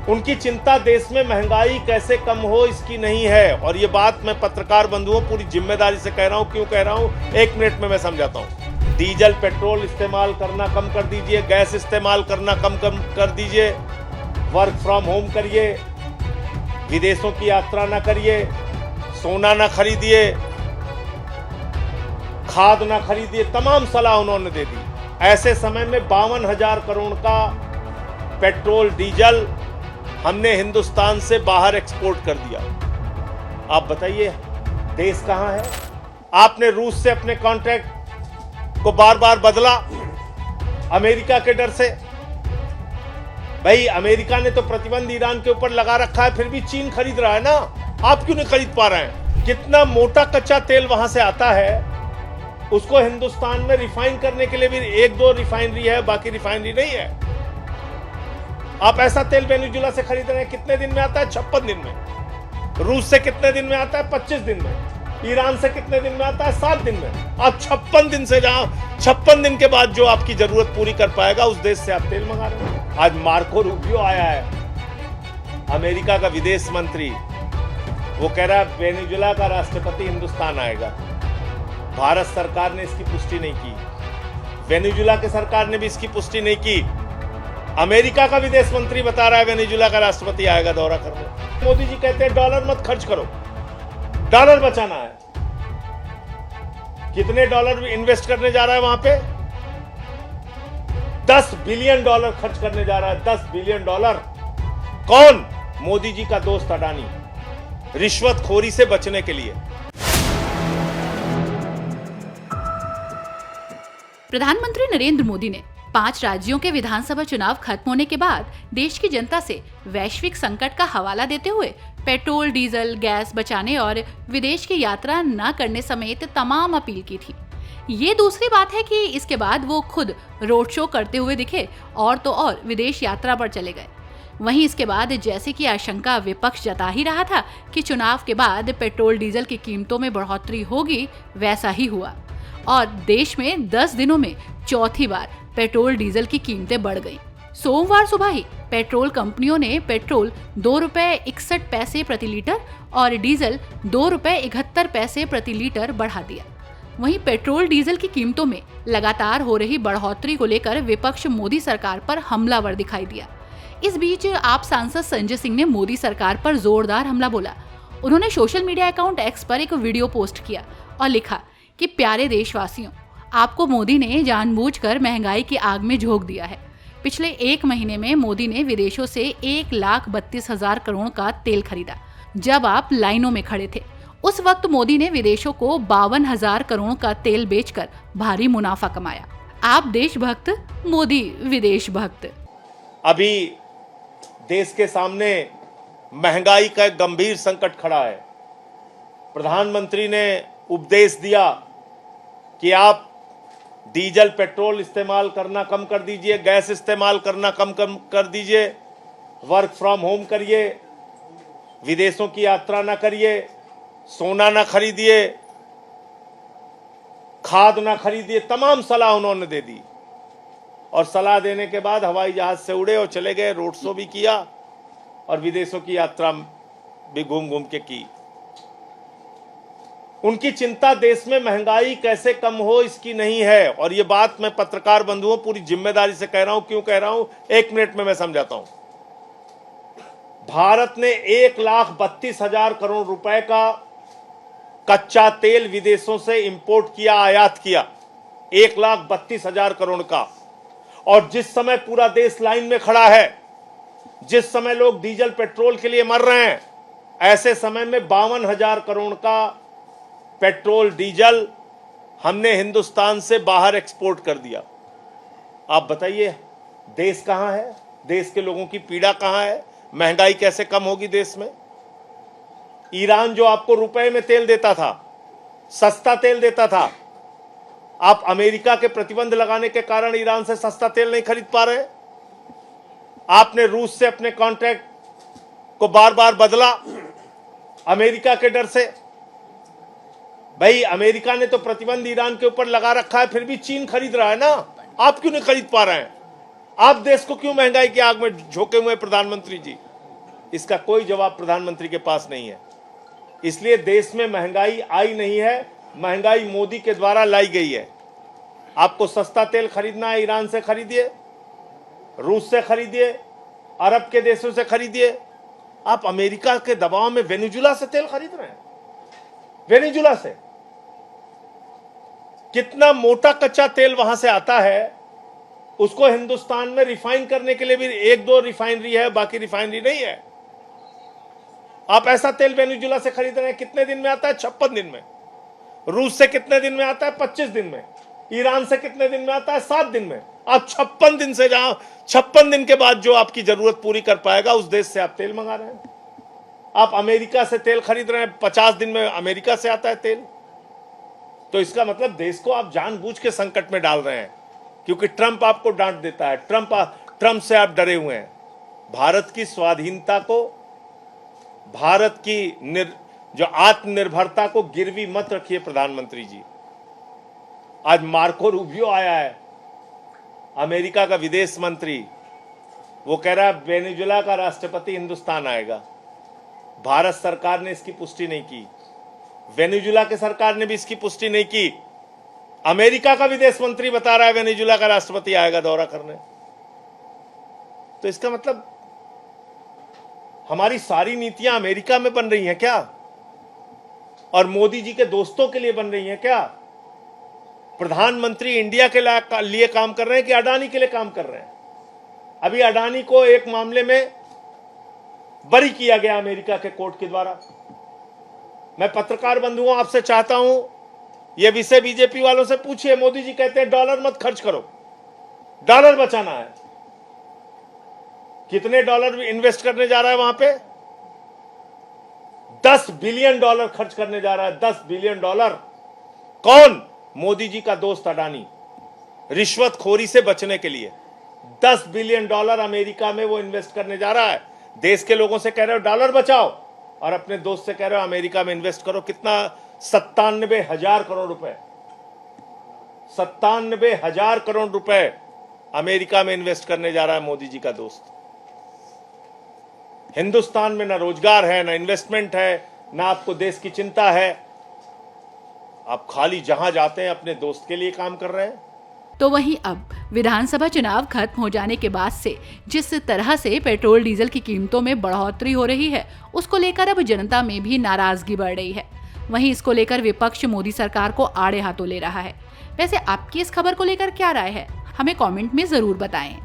उनकी चिंता देश में महंगाई कैसे कम हो इसकी नहीं है। और ये बात मैं पत्रकार बंधुओं पूरी जिम्मेदारी से कह रहा हूं। क्यों कह रहा हूं, एक मिनट में मैं समझाता हूं। डीजल पेट्रोल इस्तेमाल करना कम कर दीजिए, गैस इस्तेमाल करना कम कर दीजिए, वर्क फ्रॉम होम करिए, विदेशों की यात्रा ना करिए, सोना ना खरीदिए, खाद ना खरीदिए, तमाम सलाह उन्होंने दे दी। ऐसे समय में 52,000 करोड़ का पेट्रोल डीजल हमने हिंदुस्तान से बाहर एक्सपोर्ट कर दिया। आप बताइए देश कहां है? आपने रूस से अपने कॉन्ट्रैक्ट को बार बार बदला अमेरिका के डर से। भाई अमेरिका ने तो प्रतिबंध ईरान के ऊपर लगा रखा है, फिर भी चीन खरीद रहा है ना। आप क्यों नहीं खरीद पा रहे हैं? कितना मोटा कच्चा तेल वहां से आता है, उसको हिंदुस्तान में रिफाइन करने के लिए भी 1-2 रिफाइनरी है, बाकी रिफाइनरी नहीं है। आप ऐसा तेल वेनेजुएला से खरीद रहे हैं, कितने दिन में आता है? 56 दिन में। रूस से कितने दिन में आता है? 25 दिन में। ईरान से कितने दिन में आता है? 7 दिन में। आप 56 दिन से जहां 56 दिन के बाद जो आपकी जरूरत पूरी कर पाएगा उस देश से आप तेल मंगा रहे हैं। आज मार्को रूबियो आया है, अमेरिका का विदेश मंत्री, वो कह रहा है वेनेजुएला का राष्ट्रपति हिंदुस्तान आएगा। भारत सरकार ने इसकी पुष्टि नहीं की, वेनेजुएला की सरकार ने भी इसकी पुष्टि नहीं की। अमेरिका का विदेश मंत्री बता रहा है वेनेजुएला का राष्ट्रपति आएगा दौरा करने। मोदी जी कहते हैं डॉलर मत खर्च करो, डॉलर बचाना है। कितने डॉलर इन्वेस्ट करने जा रहा है वहां पे? $10 बिलियन खर्च करने जा रहा है। $10 बिलियन। कौन? मोदी जी का दोस्त अडानी, रिश्वतखोरी से बचने के लिए। प्रधानमंत्री नरेंद्र मोदी ने 5 राज्यों के विधानसभा चुनाव खत्म होने के बाद देश की जनता से वैश्विक संकट का हवाला देते हुए पेट्रोल, डीजल, गैस बचाने और विदेश की यात्रा न करने समेत तमाम अपील की थी। ये दूसरी बात है कि इसके बाद वो खुद रोड शो करते हुए दिखे और तो और विदेश यात्रा पर चले गए। वहीं इसके बाद जैसे कि आशंका विपक्ष जता ही रहा था कि चुनाव के बाद पेट्रोल डीजल की कीमतों में बढ़ोतरी होगी, वैसा ही हुआ और देश में 10 दिनों में चौथी बार पेट्रोल डीजल की कीमतें बढ़ गईं। सोमवार सुबह ही पेट्रोल कंपनियों ने पेट्रोल ₹2.61 प्रति लीटर और डीजल ₹2.71 प्रति लीटर बढ़ा दिया। वहीं पेट्रोल डीजल की कीमतों में लगातार हो रही बढ़ोतरी को लेकर विपक्ष मोदी सरकार पर हमलावर दिखाई दिया। इस बीच आप सांसद संजय सिंह ने मोदी सरकार पर जोरदार हमला बोला। उन्होंने सोशल मीडिया अकाउंट एक्स पर एक वीडियो पोस्ट किया और लिखा कि प्यारे देशवासियों, आपको मोदी ने जानबूझकर महंगाई की आग में झोंक दिया है। पिछले 1 महीने में मोदी ने विदेशों से 1,32,000 करोड़ का तेल खरीदा। जब आप लाइनों में खड़े थे उस वक्त मोदी ने विदेशों को 52,000 करोड़ का तेल बेचकर भारी मुनाफा कमाया। आप देशभक्त, मोदी विदेश भक्त। अभी देश के सामने महंगाई का एक गंभीर संकट खड़ा है। प्रधानमंत्री ने उपदेश दिया कि आप डीजल पेट्रोल इस्तेमाल करना कम कर दीजिए, गैस इस्तेमाल करना कम कर दीजिए, वर्क फ्रॉम होम करिए, विदेशों की यात्रा ना करिए, सोना ना खरीदिए, खाद ना खरीदिए, तमाम सलाह उन्होंने दे दी। और सलाह देने के बाद हवाई जहाज से उड़े और चले गए, रोड शो भी किया और विदेशों की यात्रा भी घूम घूम के की। उनकी चिंता देश में महंगाई कैसे कम हो इसकी नहीं है। और ये बात मैं पत्रकार बंधुओं पूरी जिम्मेदारी से कह रहा हूं। क्यों कह रहा हूं, एक मिनट में मैं समझाता हूं। भारत ने 1,32,000 करोड़ रुपए का कच्चा तेल विदेशों से इंपोर्ट किया, आयात किया, 1,32,000 करोड़ का। और जिस समय पूरा देश लाइन में खड़ा है, जिस समय लोग डीजल पेट्रोल के लिए मर रहे हैं, ऐसे समय में 52,000 करोड़ का पेट्रोल डीजल हमने हिंदुस्तान से बाहर एक्सपोर्ट कर दिया। आप बताइए देश कहां है? देश के लोगों की पीड़ा कहां है? महंगाई कैसे कम होगी देश में? ईरान जो आपको रुपए में तेल देता था, सस्ता तेल देता था, आप अमेरिका के प्रतिबंध लगाने के कारण ईरान से सस्ता तेल नहीं खरीद पा रहे। आपने रूस से अपने कॉन्ट्रैक्ट को बार बार बदला अमेरिका के डर से। भाई अमेरिका ने तो प्रतिबंध ईरान के ऊपर लगा रखा है, फिर भी चीन खरीद रहा है ना। आप क्यों नहीं खरीद पा रहे हैं? आप देश को क्यों महंगाई की आग में झोंके हुए प्रधानमंत्री जी? इसका कोई जवाब प्रधानमंत्री के पास नहीं है। इसलिए देश में महंगाई आई नहीं है, महंगाई मोदी के द्वारा लाई गई है। आपको सस्ता तेल खरीदना है, ईरान से खरीदिए, रूस से खरीदिए, अरब के देशों से खरीदिए। आप अमेरिका के दबाव में वेनेजुला से तेल खरीद रहे हैं। वेनेजुला से कितना मोटा कच्चा तेल वहां से आता है, उसको हिंदुस्तान में रिफाइन करने के लिए भी 1-2 रिफाइनरी है, बाकी रिफाइनरी नहीं है। आप ऐसा तेल वेनेजुला से खरीद रहे हैं, कितने दिन में आता है? 56 दिन में। रूस से कितने दिन में आता है? 25 दिन में। ईरान से कितने दिन में आता है? 7 दिन में। आप 56 दिन से, जहां 56 दिन के बाद जो आपकी जरूरत पूरी कर पाएगा, उस देश से आप तेल मंगा रहे हैं। आप अमेरिका से तेल खरीद रहे हैं, 50 दिन में अमेरिका से आता है तेल। तो इसका मतलब देश को आप जानबूझ के संकट में डाल रहे हैं, क्योंकि ट्रंप आपको डांट देता है। ट्रंप से आप डरे हुए हैं। भारत की स्वाधीनता को, भारत की जो आत्मनिर्भरता को गिरवी मत रखिए प्रधानमंत्री जी। आज मार्को रूबियो आया है, अमेरिका का विदेश मंत्री, वो कह रहा है वेनेजुला का राष्ट्रपति हिंदुस्तान आएगा। भारत सरकार ने इसकी पुष्टि नहीं की, वेनेजुला की सरकार ने भी इसकी पुष्टि नहीं की। अमेरिका का विदेश मंत्री बता रहा है वेनेजुला का राष्ट्रपति आएगा दौरा करने। तो इसका मतलब हमारी सारी नीतियां अमेरिका में बन रही हैं क्या, और मोदी जी के दोस्तों के लिए बन रही हैं क्या? प्रधानमंत्री इंडिया के लिए काम कर रहे हैं कि अडानी के लिए काम कर रहे हैं? अभी अडानी को एक मामले में बरी किया गया अमेरिका के कोर्ट के द्वारा। मैं पत्रकार बंधुओं आपसे चाहता हूं, यह विषय बीजेपी वालों से पूछिए। मोदी जी कहते हैं डॉलर मत खर्च करो, डॉलर बचाना है। कितने डॉलर इन्वेस्ट करने जा रहा है वहां पे? $10 बिलियन खर्च करने जा रहा है। $10 बिलियन। कौन? मोदी जी का दोस्त अडानी। रिश्वतखोरी से बचने के लिए $10 बिलियन अमेरिका में वो इन्वेस्ट करने जा रहा है। देश के लोगों से कह रहे हो डॉलर बचाओ, और अपने दोस्त से कह रहे हो अमेरिका में इन्वेस्ट करो। कितना? 97,000 करोड़ रुपए। 97,000 करोड़ रुपए अमेरिका में इन्वेस्ट करने जा रहा है मोदी जी का दोस्त। हिंदुस्तान में ना रोजगार है, ना इन्वेस्टमेंट है, ना आपको देश की चिंता है। आप खाली जहां जाते हैं अपने दोस्त के लिए काम कर रहे हैं। तो वहीं अब विधानसभा चुनाव खत्म हो जाने के बाद से जिस तरह से पेट्रोल डीजल की कीमतों में बढ़ोतरी हो रही है, उसको लेकर अब जनता में भी नाराजगी बढ़ रही है। वहीं इसको लेकर विपक्ष मोदी सरकार को आड़े हाथों ले रहा है। वैसे आपकी इस खबर को लेकर क्या राय है, हमें कमेंट में जरूर बताएं।